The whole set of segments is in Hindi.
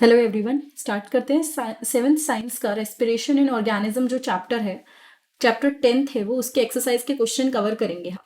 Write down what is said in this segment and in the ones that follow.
हेलो एवरीवन, स्टार्ट करते हैं। सेवेंथ साइंस का रेस्पिरेशन इन ऑर्गेनिज्म जो चैप्टर है, चैप्टर 10th है वो, उसके एक्सरसाइज के क्वेश्चन कवर करेंगे हम।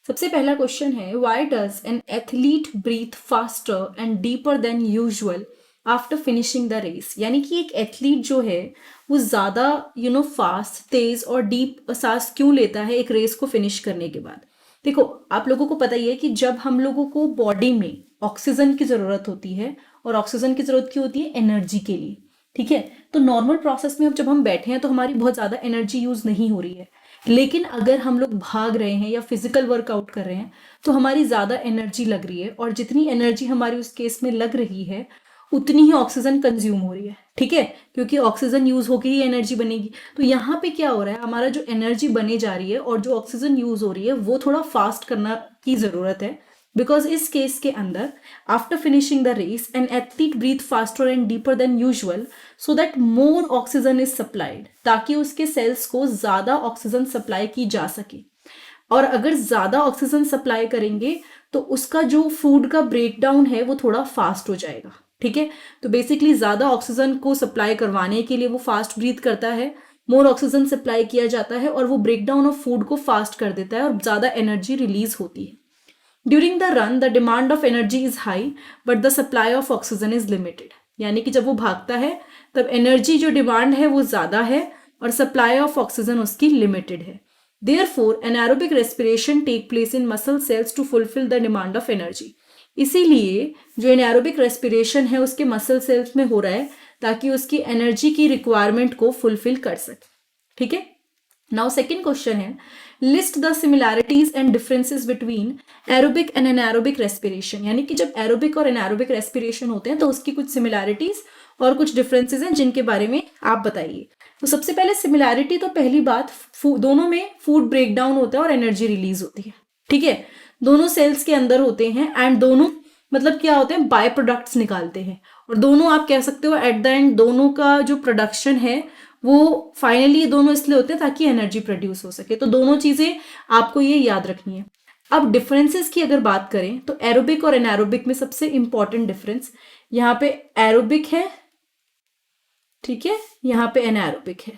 सबसे पहला क्वेश्चन है, why does an athlete breathe faster and deeper than usual after finishing the race. यानी कि एक एथलीट जो है वो ज़्यादा फास्ट, तेज और डीप सांस क्यों लेता है एक रेस को फिनिश करने के बाद। देखो, आप लोगों को पता ही है कि जब हम लोगों को बॉडी में ऑक्सीजन की ज़रूरत होती है, और ऑक्सीजन की ज़रूरत क्यों होती है? एनर्जी के लिए। ठीक है, तो नॉर्मल प्रोसेस में अब जब हम बैठे हैं तो हमारी बहुत ज़्यादा एनर्जी यूज़ नहीं हो रही है, लेकिन अगर हम लोग भाग रहे हैं या फिजिकल वर्कआउट कर रहे हैं तो हमारी ज़्यादा एनर्जी लग रही है, और जितनी एनर्जी हमारी उस केस में लग रही है उतनी ही ऑक्सीजन कंज्यूम हो रही है। ठीक है, क्योंकि ऑक्सीजन यूज होकर ही एनर्जी बनेगी। तो यहाँ पे क्या हो रहा है, हमारा जो एनर्जी बने जा रही है और जो ऑक्सीजन यूज हो रही है वो थोड़ा फास्ट करना की जरूरत है। बिकॉज इस केस के अंदर after finishing the race an athlete breathe faster and deeper than usual so that more oxygen is supplied, ताकि उसके सेल्स को ज्यादा ऑक्सीजन सप्लाई की जा सके। और अगर ज्यादा ऑक्सीजन सप्लाई करेंगे तो उसका जो फूड का ब्रेक डाउन है वो थोड़ा फास्ट हो जाएगा। ठीक है, तो बेसिकली ज्यादा ऑक्सीजन को सप्लाई करवाने के लिए वो फास्ट ब्रीथ करता है, मोर ऑक्सीजन सप्लाई किया जाता है और वो ब्रेक डाउन ऑफ फूड को फास्ट कर देता है और ज्यादा एनर्जी रिलीज होती है। During the run the demand of energy is high but the supply of oxygen is limited. यानी कि जब वो भागता है तब एनर्जी जो डिमांड है वो ज्यादा है और सप्लाई ऑफ ऑक्सीजन उसकी लिमिटेड है। Therefore anaerobic respiration take place in muscle cells to fulfil the demand of energy. इसीलिए जो एनारोबिक रेस्पिरेशन है उसके मसल सेल्स में हो रहा है ताकि उसकी एनर्जी की रिक्वायरमेंट को फुलफिल कर सके। ठीक है, नाउ सेकेंड क्वेश्चन है, list the similarities and differences between aerobic and anaerobic respiration. यानी कि जब एरोबिक और एनारोबिक रेस्पिरेशन होते हैं तो उसकी कुछ सिमिलैरिटीज और कुछ डिफरेंसेस हैं जिनके बारे में आप बताइए। तो सबसे पहले सिमिलैरिटी, तो पहली बात, दोनों में फूड ब्रेक डाउन होता है और एनर्जी रिलीज होती है। ठीक है, दोनों सेल्स के अंदर होते हैं एंड दोनों मतलब क्या होते हैं, बाय प्रोडक्ट्स निकालते हैं, और दोनों आप कह सकते हो एट द एंड दोनों का जो प्रोडक्शन है वो फाइनली दोनों इसलिए होते हैं ताकि एनर्जी प्रोड्यूस हो सके। तो दोनों चीजें आपको ये याद रखनी है। अब डिफरेंसेस की अगर बात करें तो एरोबिक और एनारोबिक में सबसे इंपॉर्टेंट डिफरेंस, यहाँ पे एरोबिक है, ठीक है, यहाँ पे एनारोबिक है।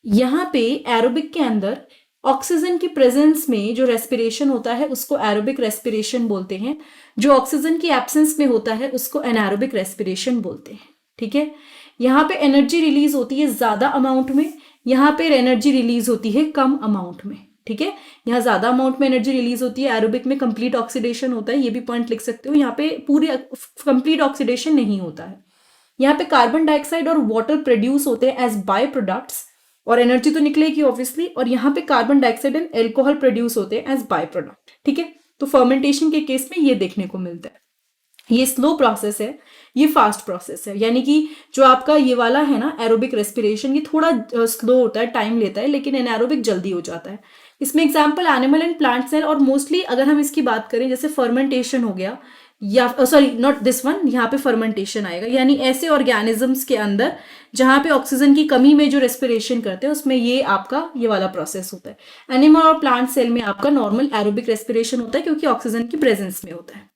यहाँ पे एरोबिक के अंदर ऑक्सीजन की प्रेजेंस में जो रेस्पिरेशन होता है उसको एरोबिक रेस्पिरेशन बोलते हैं, जो ऑक्सीजन की एब्सेंस में होता है उसको एनारोबिक रेस्पिरेशन बोलते हैं। ठीक है, यहाँ पे एनर्जी रिलीज होती है ज्यादा अमाउंट में, यहाँ पे एनर्जी रिलीज होती है कम अमाउंट में। ठीक है, यहाँ ज्यादा अमाउंट में एनर्जी रिलीज होती है, एरोबिक में कंप्लीट ऑक्सीडेशन होता है, ये भी पॉइंट लिख सकते हो। यहाँ पे पूरी कंप्लीट ऑक्सीडेशन नहीं होता है। यहाँ पे कार्बन डाइऑक्साइड और वाटर प्रोड्यूस होते हैं एज बाय प्रोडक्ट्स, और एनर्जी तो निकलेगी ऑब्वियसली, और यहाँ पे carbon dioxide and alcohol produce होते हैं एज बाय प्रोडक्ट। ठीक है, तो फर्मेंटेशन के केस में ये देखने को मिलता है। ये स्लो प्रोसेस है, ये फास्ट प्रोसेस है। यानी कि जो आपका ये वाला है ना एरोबिक रेस्पिरेशन, ये थोड़ा स्लो होता है, टाइम लेता है, लेकिन एनारोबिक जल्दी हो जाता है। इसमें example animal and plant cell, और मोस्टली अगर हम इसकी बात करें जैसे फर्मेंटेशन हो गया, या सॉरी नॉट दिस वन, यहाँ पे फर्मेंटेशन आएगा। यानी ऐसे ऑर्गेनिजम्स के अंदर जहां पे ऑक्सीजन की कमी में जो रेस्पिरेशन करते हैं उसमें ये आपका ये वाला प्रोसेस होता है। एनिमल और प्लांट सेल में आपका नॉर्मल एरोबिक रेस्पिरेशन होता है क्योंकि ऑक्सीजन की प्रेजेंस में होता है।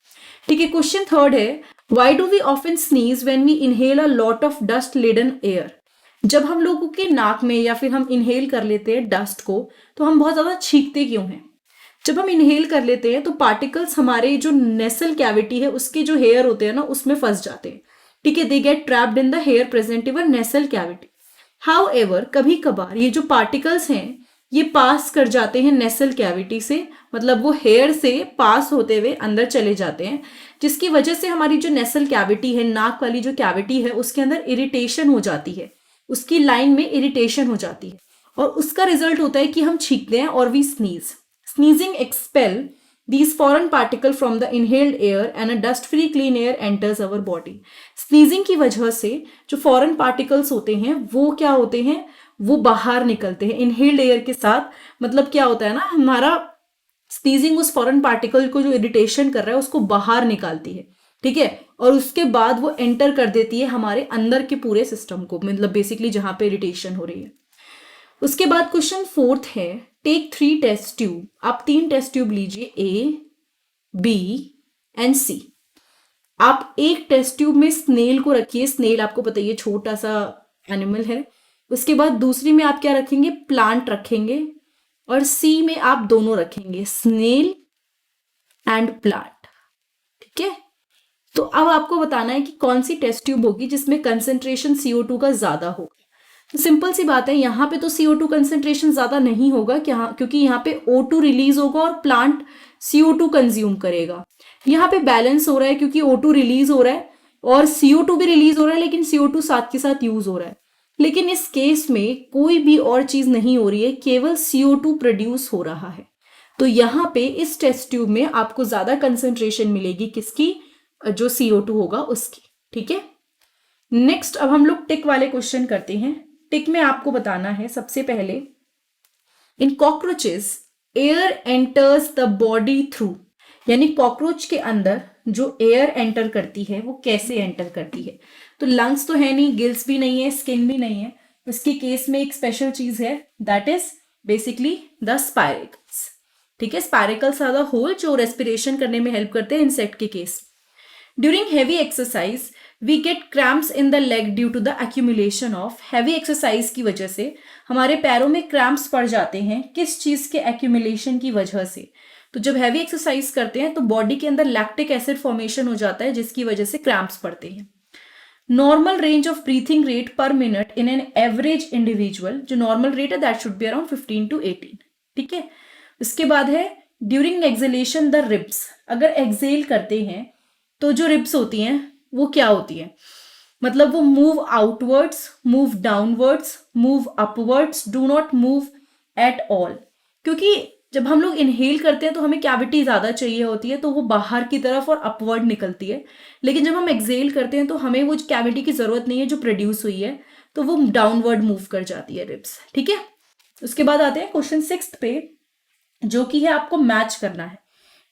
ठीक है, क्वेश्चन थर्ड है, why do we often sneeze when we inhale a lot of dust laden air. जब हम लोगों के नाक में या फिर हम इनहेल कर लेते हैं डस्ट को तो हम बहुत ज्यादा छींकते क्यों हैं? जब हम इनहेल कर लेते हैं तो पार्टिकल्स हमारे जो नेसल कैविटी है उसके जो हेयर होते हैं ना उसमें फंस जाते हैं। ठीक है, they get trapped in the hair present in nasal cavity. However कभी कभार ये जो पार्टिकल्स हैं ये पास कर जाते हैं नेसल कैविटी से, मतलब वो हेयर से पास होते हुए अंदर चले जाते हैं, जिसकी वजह से हमारी जो नेसल कैविटी है, नाक वाली जो कैविटी है, उसके अंदर इरिटेशन हो जाती है, उसकी लाइन में इरिटेशन हो जाती है, और उसका रिजल्ट होता है कि हम छींकते हैं और we sneeze. Sneezing expel these foreign particle from the inhaled air and a dust free clean air enters our body। Sneezing की वजह से जो फॉरेन पार्टिकल्स होते हैं वो क्या होते हैं, वो बाहर निकलते हैं इनहेल्ड एयर के साथ। मतलब क्या होता है ना, हमारा स्नीजिंग उस फॉरेन पार्टिकल को जो इरिटेशन कर रहा है उसको बाहर निकालती है। ठीक है, और उसके बाद वो एंटर कर देती है हमारे अंदर के पूरे सिस्टम को, मतलब बेसिकली जहां पे इरिटेशन हो रही है। उसके बाद क्वेश्चन फोर्थ है, टेक 3 टेस्ट ट्यूब। आप 3 टेस्ट ट्यूब लीजिए, ए, बी एंड सी। आप एक टेस्ट ट्यूब में स्नेल को रखिए, स्नेल आपको पता ही है छोटा सा एनिमल है। उसके बाद दूसरी में आप क्या रखेंगे, प्लांट रखेंगे, और सी में आप दोनों रखेंगे, स्नेल एंड प्लांट। ठीक है, तो अब आपको बताना है कि कौन सी टेस्ट ट्यूब होगी जिसमें कंसेंट्रेशन CO2 का ज्यादा होगा। तो सिंपल सी बात है, यहाँ पे तो CO2 कंसेंट्रेशन ज्यादा नहीं होगा क्योंकि यहाँ पे O2 रिलीज होगा और प्लांट CO2 कंज्यूम करेगा। यहाँ पे बैलेंस हो रहा है क्योंकि O2 रिलीज हो रहा है और CO2 भी रिलीज हो रहा है, लेकिन CO2 साथ के साथ यूज हो रहा है। लेकिन इस केस में कोई भी और चीज नहीं हो रही है, केवल CO2 प्रोड्यूस हो रहा है। तो यहाँ पे इस टेस्ट ट्यूब में आपको ज्यादा कंसेंट्रेशन मिलेगी, किसकी, जो CO2 होगा उसकी। ठीक है, नेक्स्ट अब हम लोग टिक वाले क्वेश्चन करते हैं। टिक में आपको बताना है सबसे पहले, in cockroaches air enters the body through, यानी कॉकरोच के अंदर जो एयर एंटर करती है वो कैसे एंटर करती है। तो लंग्स तो है नहीं, गिल्स भी नहीं है, स्किन भी नहीं है, इसके केस में एक स्पेशल चीज है, that is basically the spiracles. ठीक है, स्पायरेकल्स आर द होल जो रेस्पिरेशन करने में हेल्प करते हैं इंसेक्ट के case. During heavy exercise we get cramps in the leg due to the accumulation of, heavy exercise की वजह से हमारे पैरों में क्रैम्प्स पड़ जाते हैं, किस चीज के एक्यूमुलेशन की वजह से। तो जब हैवी एक्सरसाइज करते हैं तो बॉडी के अंदर लैक्टिक एसिड फॉर्मेशन हो जाता है जिसकी वजह से क्रैम्प्स पड़ते हैं। Normal range of breathing rate पर minute in an average individual, जो नॉर्मल रेट है that should be around 15 to 18। ठीक है, उसके बाद है ड्यूरिंग एक्सलेशन द रिब्स, अगर एक्सेल करते हैं तो जो रिब्स होती हैं वो क्या होती है, मतलब वो move outwards, move downwards, move upwards, do not move at all. क्योंकि जब हम लोग इनहेल करते हैं तो हमें कैविटी ज्यादा चाहिए होती है, तो वो बाहर की तरफ और अपवर्ड निकलती है, लेकिन जब हम एक्सेल करते हैं तो हमें वो कैविटी की जरूरत नहीं है जो प्रोड्यूस हुई है, तो वो डाउनवर्ड मूव कर जाती है रिब्स। ठीक है, उसके बाद आते हैं क्वेश्चन 6 पे, जो कि है आपको मैच करना है।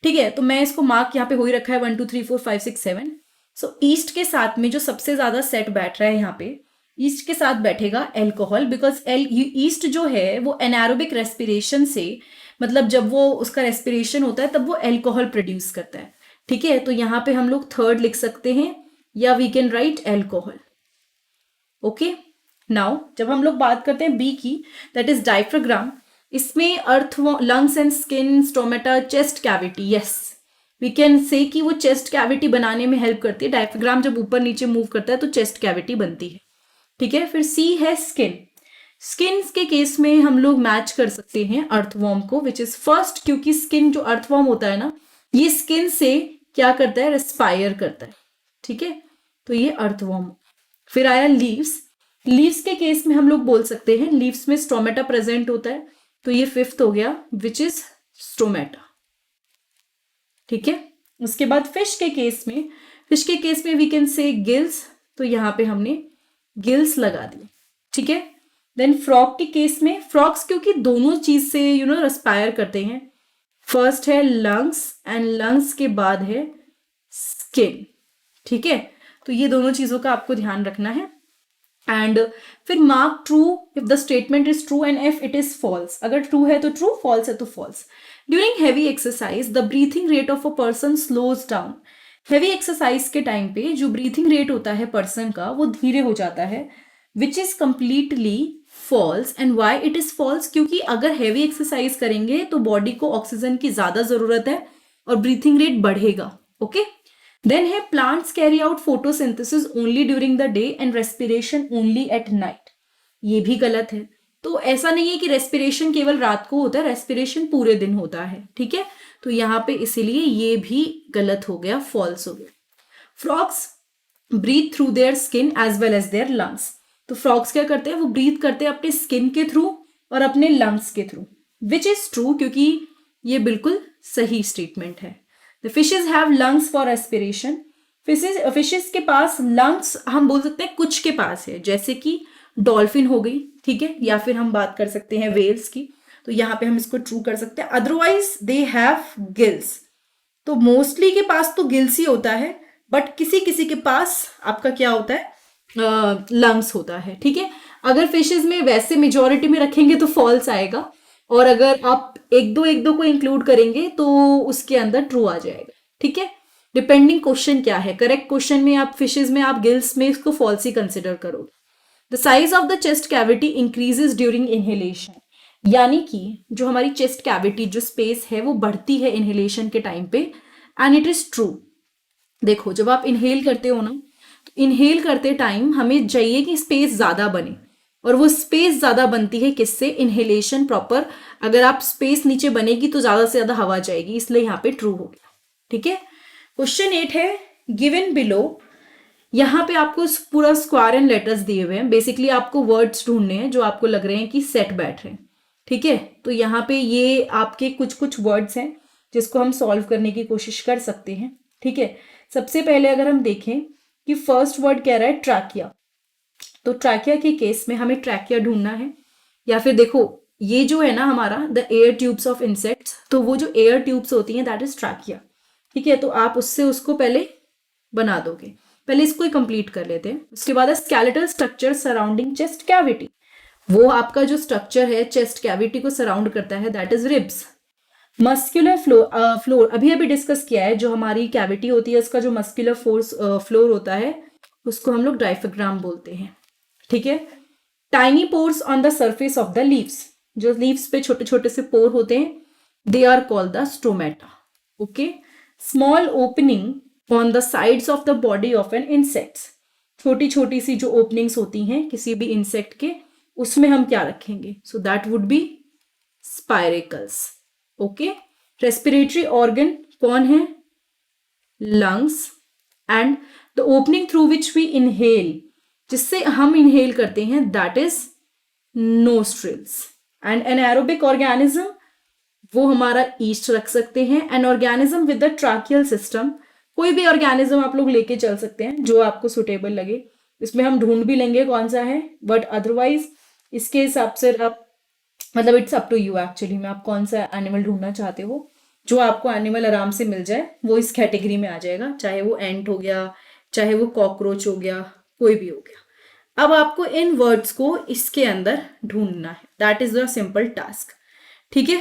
ठीक है, तो मैं इसको मार्क यहाँ पे हो ही रखा है 1 2 3 4 5 6 7। सो ईस्ट के साथ में जो सबसे ज्यादा सेट बैठ रहा है यहाँ पे, ईस्ट के साथ बैठेगा एल्कोहल, बिकॉज ईस्ट जो है वो एनारोबिक रेस्पिरेशन से, मतलब जब वो उसका रेस्पिरेशन होता है तब वो एल्कोहल प्रोड्यूस करता है। ठीक है, तो यहाँ पे हम लोग थर्ड लिख सकते हैं, या we can write alcohol. Okay, now जब हम लोग बात करते हैं बी की, दैट इज डायफ्राग्राम, इसमें अर्थ, lungs and skin, stomata, chest cavity, yes we can say कि वो चेस्ट कैविटी बनाने में हेल्प करती है। डायफ्राग्राम जब ऊपर नीचे मूव करता है तो चेस्ट कैविटी बनती है। ठीक है, फिर सी है स्किन। स्किन के केस में हम लोग मैच कर सकते हैं अर्थवॉर्म को, विच इज फर्स्ट, क्योंकि स्किन जो अर्थवॉर्म होता है ना, ये स्किन से क्या करता है, रेस्पायर करता है। ठीक है, तो ये अर्थवॉर्म। फिर आया लीव्स। लीव्स के केस में हम लोग बोल सकते हैं लीव्स में स्टोमेटा प्रेजेंट होता है, तो ये फिफ्थ हो गया, विच इज स्टोमेटा। ठीक है, उसके बाद फिश के केस में वी कैन से गिल्स, तो यहां पे हमने गिल्स लगा दिए। ठीक है, देन फ्रॉग के केस में, फ्रॉग्स क्योंकि दोनों चीज से रेस्पायर करते हैं, फर्स्ट है लंग्स एंड लंग्स के बाद है स्किन। ठीक है, तो ये दोनों चीजों का आपको ध्यान रखना है। एंड फिर mark true if the statement is true and if it is false, अगर ट्रू है तो ट्रू, फॉल्स है तो false. During heavy exercise the breathing rate of a person slows down. Heavy exercise के टाइम पे जो ब्रीथिंग रेट होता है पर्सन का वो धीरे हो जाता है, which is completely false. And why it is false, क्योंकि अगर हैवी एक्सरसाइज करेंगे तो बॉडी को ऑक्सीजन की ज्यादा जरूरत है और ब्रीथिंग रेट बढ़ेगा। ओके, देन है plants carry out photosynthesis only during the day and respiration only at night. ये भी गलत है, तो ऐसा नहीं है कि रेस्पिरेशन केवल रात को होता है, रेस्पिरेशन पूरे दिन होता है। ठीक है, तो यहाँ पे इसीलिए ये भी गलत हो गया, फॉल्स हो गया। Frogs breathe through their skin as well as their lungs. तो फ्रॉग्स क्या करते हैं, वो ब्रीथ करते हैं अपने स्किन के थ्रू और अपने लंग्स के थ्रू, विच इज ट्रू, क्योंकि ये बिल्कुल सही स्टेटमेंट है। The fishes have lungs for respiration. Fishes के पास लंग्स हम बोल सकते हैं कुछ के पास है, जैसे कि डॉल्फिन हो गई। ठीक है, या फिर हम बात कर सकते हैं वेल्स की, तो यहाँ पे हम इसको ट्रू कर सकते हैं। अदरवाइज दे हैव गिल्स, तो मोस्टली के पास तो गिल्स ही होता है, बट किसी किसी के पास आपका क्या होता है, लंग्स होता है। ठीक है, अगर फिशेज में वैसे मेजोरिटी में रखेंगे तो फॉल्स आएगा, और अगर आप एक दो को इंक्लूड करेंगे तो उसके अंदर ट्रू आ जाएगा। ठीक है, डिपेंडिंग क्वेश्चन क्या है, करेक्ट क्वेश्चन में आप फिशेज में आप गिल्स में इसको फॉल्स ही कंसिडर करोगे। The size of the chest cavity increases during inhalation, यानी कि जो हमारी चेस्ट कैविटी जो स्पेस है वो बढ़ती है इनहेलेशन के टाइम पे, एंड इट इज ट्रू। देखो जब आप इनहेल करते हो ना, तो इनहेल करते टाइम हमें चाहिए कि स्पेस ज्यादा बने, और वो स्पेस ज्यादा बनती है किससे, इनहेलेशन प्रॉपर। अगर आप स्पेस नीचे बनेगी तो ज्यादा से ज्यादा हवा जाएगी, इसलिए यहाँ पे ट्रू हो गया। ठीक है, क्वेश्चन 8 है गिवन बिलो। यहाँ पे आपको पूरा स्क्वायर एंड लेटर्स दिए हुए हैं, बेसिकली आपको वर्ड्स ढूंढने हैं जो आपको लग रहे हैं कि सेट बैठ रहे हैं। ठीक है, तो यहाँ पे ये आपके कुछ कुछ वर्ड्स हैं जिसको हम सॉल्व करने की कोशिश कर सकते हैं। ठीक है, सबसे पहले अगर हम देखें कि फर्स्ट वर्ड कह रहा है ट्रैकिया, तो ट्रैकिया के केस में हमें ट्रैकिया ढूंढना है, या फिर देखो ये जो है ना हमारा the air tubes of insects, तो वो जो एयर ट्यूब्स होती हैं दैट इज ट्रैकिया। ठीक है, तो आप उससे उसको पहले बना दोगे, पहले इसको ही कंप्लीट कर लेते हैं। उसके बाद skeletal structure surrounding chest cavity, वो आपका जो स्ट्रक्चर है चेस्ट कैविटी को सराउंड करता है that is ribs. Muscular floor अभी अभी डिस्कस किया है, जो हमारी कैविटी होती है उसका जो मस्कुलर फ्लोर होता है उसको हम लोग डायफ्राम बोलते हैं। ठीक है, tiny pores on the surface of the leaves, जो लीव्स पे छोटे छोटे से पोर होते हैं they are called the stomata. Okay, small opening on the sides of the body of an insects, छोटी छोटी सी जो ओपनिंग्स होती हैं किसी भी इंसेक्ट के, उसमें हम क्या रखेंगे, so that would be spiracles. Okay, respiratory organ कौन है, lungs, and the opening through which we inhale, जिससे हम इनहेल करते हैं that is nostrils. And an aerobic organism वो हमारा ईस्ट रख सकते हैं। An organism with the tracheal system, कोई भी ऑर्गेनिज्म आप लोग लेके चल सकते हैं जो आपको सुटेबल लगे, इसमें हम ढूंढ भी लेंगे कौन सा है, बट अदरवाइज इसके हिसाब से आप मतलब it's up to you actually में आप कौन सा एनिमल ढूंढना चाहते हो। जो आपको एनिमल आराम से मिल जाए वो इस कैटेगरी में आ जाएगा, चाहे वो एंट हो गया, चाहे वो कॉकरोच हो गया, कोई भी हो गया। अब आपको इन वर्ड्स को इसके अंदर ढूंढना है, that is the simple task. ठीक है,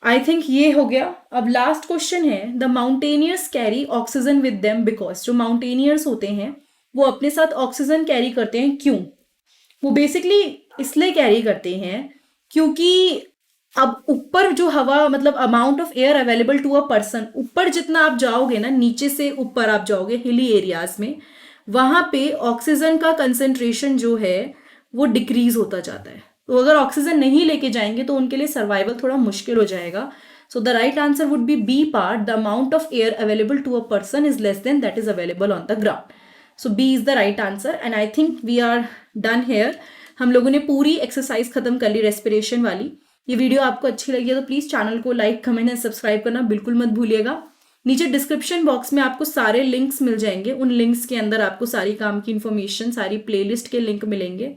आई थिंक ये हो गया। अब लास्ट क्वेश्चन है the mountaineers carry oxygen with them because, जो माउंटेनियर्स होते हैं वो अपने साथ ऑक्सीजन कैरी करते हैं, क्यों, वो बेसिकली इसलिए कैरी करते हैं क्योंकि अब ऊपर जो हवा मतलब amount of air available to a person, ऊपर जितना आप जाओगे ना, नीचे से ऊपर आप जाओगे हिली एरियाज में, वहां पे ऑक्सीजन का कंसेंट्रेशन जो है वो डिक्रीज होता जाता है। तो अगर ऑक्सीजन नहीं लेके जाएंगे तो उनके लिए सर्वाइवल थोड़ा मुश्किल हो जाएगा। So the right answer would be B part, the amount of air available to a person is less than that is available on the ground. So B is the right answer and I think we are done here. हम लोगों ने पूरी एक्सरसाइज खत्म कर ली रेस्पिरेशन वाली। ये वीडियो आपको अच्छी लगी है तो प्लीज चैनल को लाइक कमेंट एंड सब्सक्राइब करना बिल्कुल मत भूलिएगा। नीचे डिस्क्रिप्शन बॉक्स में आपको सारे लिंक्स मिल जाएंगे, उन लिंक्स के अंदर आपको सारी काम की इन्फॉर्मेशन, सारी प्लेलिस्ट के लिंक मिलेंगे।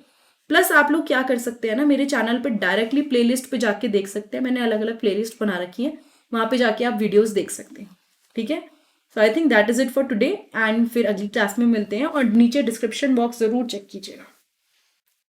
प्लस आप लोग क्या कर सकते हैं ना, मेरे चैनल पे डायरेक्टली प्लेलिस्ट पे जाके देख सकते हैं, मैंने अलग अलग प्लेलिस्ट बना रखी है, वहां पे जाके आप वीडियोस देख सकते हैं। ठीक है, so I think that is it for today and फिर अगली क्लास में मिलते हैं, और नीचे डिस्क्रिप्शन बॉक्स जरूर चेक कीजिएगा।